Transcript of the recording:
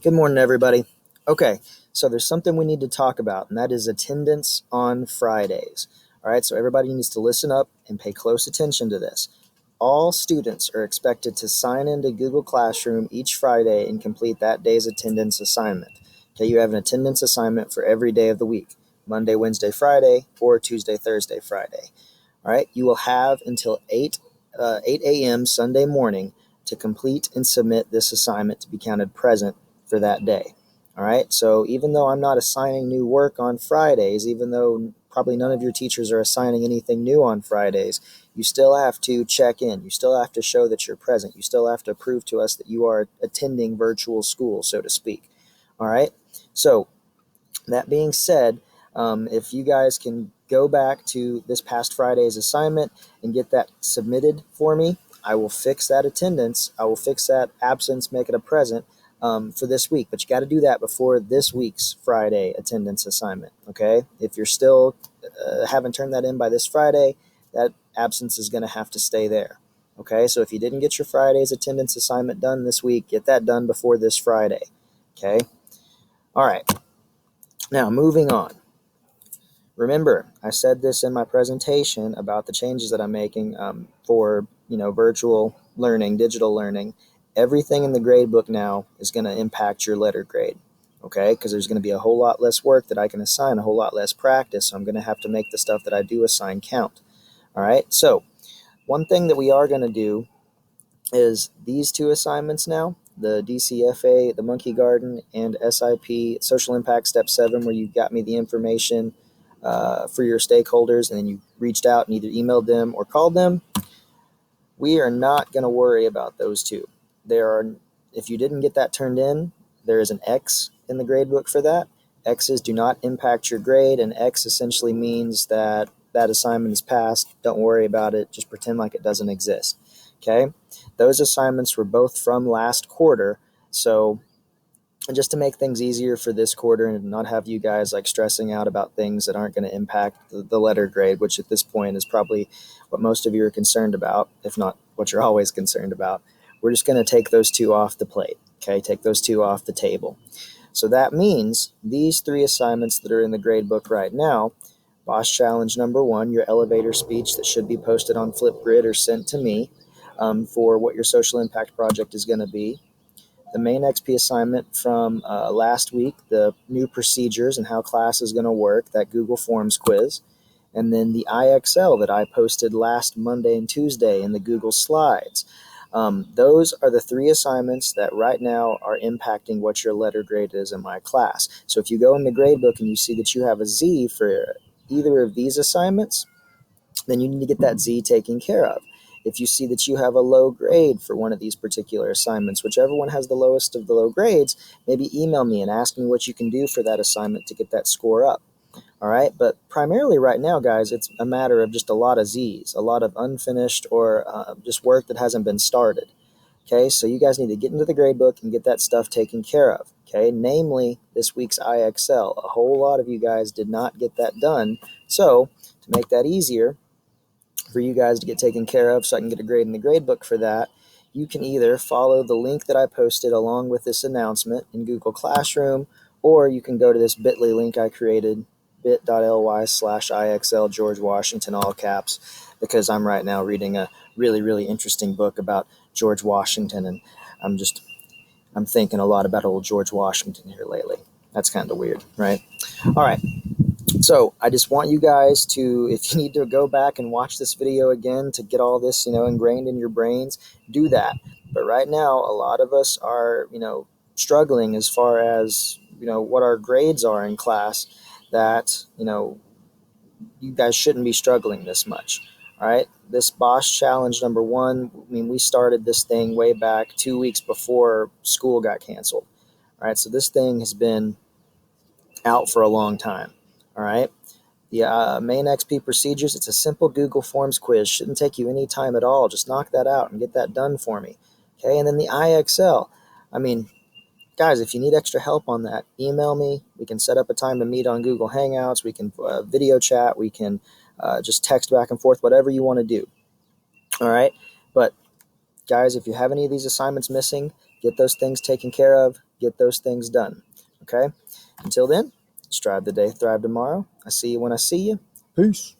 Good morning, everybody. Okay, so there's something we need to talk about, and that is attendance on Fridays. All right, so everybody needs to listen up and pay close attention to this. All students are expected to sign into Google Classroom each Friday and complete that day's attendance assignment. Okay, you have an attendance assignment for every day of the week: Monday, Wednesday, Friday, or Tuesday, Thursday, Friday. All right, you will have until 8 a.m. Sunday morning to complete and submit this assignment to be counted present for that day. All right, so even though I'm not assigning new work on Fridays, even though probably none of your teachers are assigning anything new on Fridays, you still have to check in. You still have to show that you're present. You still have to prove to us that you are attending virtual school, so to speak. All right, so that being said, if you guys can go back to this past Friday's assignment and get that submitted for me, I will fix that attendance. I will fix that absence, make it a present for this week. But you got to do that before this week's Friday attendance assignment. Okay? If you're still haven't turned that in by this Friday, that absence is going to have to stay there. Okay? So if you didn't get your Friday's attendance assignment done this week, get that done before this Friday. Okay? All right. Now, moving on. Remember, I said this in my presentation about the changes that I'm making for virtual learning, digital learning. Everything in the gradebook now is going to impact your letter grade, okay? Because there's going to be a whole lot less work that I can assign, a whole lot less practice, so I'm going to have to make the stuff that I do assign count. All right, so one thing that we are going to do is these two assignments now, the DCFA, the Monkey Garden, and SIP, Social Impact Step 7, where you got me the information for your stakeholders, and then you reached out and either emailed them or called them. We are not going to worry about those two. If you didn't get that turned in, there is an X in the gradebook for that. X's do not impact your grade, and X essentially means that that assignment is passed. Don't worry about it. Just pretend like it doesn't exist. Okay? Those assignments were both from last quarter, so just to make things easier for this quarter and not have you guys like stressing out about things that aren't going to impact the letter grade, which at this point is probably what most of you are concerned about, if not what you're always concerned about. We're just going to take those two off the plate. Okay, take those two off the table. So that means these three assignments that are in the grade book right now: Boss Challenge number 1, your elevator speech that should be posted on Flipgrid or sent to me for what your social impact project is going to be. The main XP assignment from last week, the new procedures and how class is going to work, that Google Forms quiz. And then the IXL that I posted last Monday and Tuesday in the Google Slides. Those are the three assignments that right now are impacting what your letter grade is in my class. So if you go in the gradebook and you see that you have a Z for either of these assignments, then you need to get that Z taken care of. If you see that you have a low grade for one of these particular assignments, whichever one has the lowest of the low grades, maybe email me and ask me what you can do for that assignment to get that score up. All right, but primarily right now, guys, it's a matter of just a lot of Z's, a lot of unfinished or just work that hasn't been started. Okay, so you guys need to get into the gradebook and get that stuff taken care of. Okay, namely this week's IXL. A whole lot of you guys did not get that done. So to make that easier for you guys to get taken care of, so I can get a grade in the gradebook for that, you can either follow the link that I posted along with this announcement in Google Classroom, or you can go to this bit.ly link I created, bit.ly/IXL George Washington, all caps, because I'm right now reading a really, really interesting book about George Washington, and I'm thinking a lot about old George Washington here lately. That's kind of weird, right? All right. So I just want you guys to, if you need to go back and watch this video again to get all this, ingrained in your brains, do that. But right now, a lot of us are, struggling as far as, what our grades are in class, that, you guys shouldn't be struggling this much. All right. This Boss Challenge number 1, we started this thing way back 2 weeks before school got canceled. All right. So this thing has been out for a long time. All right. The main XP procedures, it's a simple Google Forms quiz. Shouldn't take you any time at all. Just knock that out and get that done for me. Okay, and then the IXL. Guys, if you need extra help on that, email me. We can set up a time to meet on Google Hangouts. We can video chat. We can just text back and forth, whatever you want to do. All right, but guys, if you have any of these assignments missing, get those things taken care of. get those things done. Okay? Until then, strive today, thrive tomorrow. I see you when I see you. Peace.